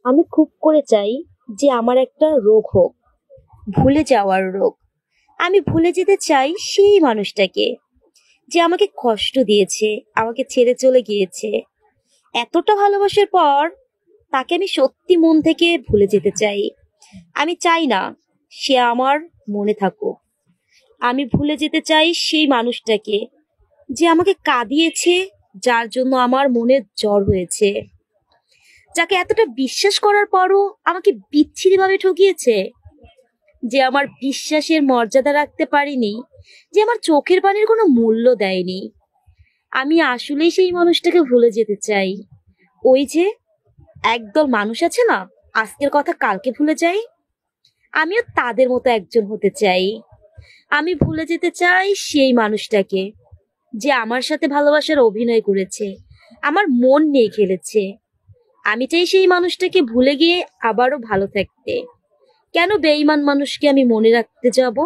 আমি খুব করে চাই যে আমার একটা রোগ হোক, ভুলে যাওয়ার রোগ। আমি ভুলে যেতে চাই সেই মানুষটাকে যে আমাকে কষ্ট দিয়েছে, আমাকে ছেড়ে চলে গিয়েছে। এতটা ভালোবাসার পর তাকে আমি সত্যি মন থেকে ভুলে যেতে চাই। আমি চাই না সে আমার মনে থাকুক। আমি ভুলে যেতে চাই সেই মানুষটাকে যে আমাকে কাঁদিয়েছে, যার জন্য আমার মনে জ্বর হয়েছে, যাকে এতটা বিশ্বাস করার পরও আমাকে বিচ্ছিরি ভাবে ঠকিয়েছে, যে আমার বিশ্বাসের মর্যাদা রাখতে পারিনি, যে আমার চোখের পানির কোনো মূল্য দেয়নি। আমি আসলেই সেই মানুষটাকে ভুলে যেতে চাই। ওই যে একদল মানুষ আছে না, আজকের কথা কালকে ভুলে যায়, আমিও তাদের মতো একজন হতে চাই। আমি ভুলে যেতে চাই সেই মানুষটাকে যে আমার সাথে ভালোবাসার অভিনয় করেছে, আমার মন নিয়ে খেলেছে। আমি চাই সেই মানুষটাকে ভুলে গিয়ে আবারও ভালো থাকতে। কেন বেঈমান মানুষকে আমি মনে রাখতে যাব?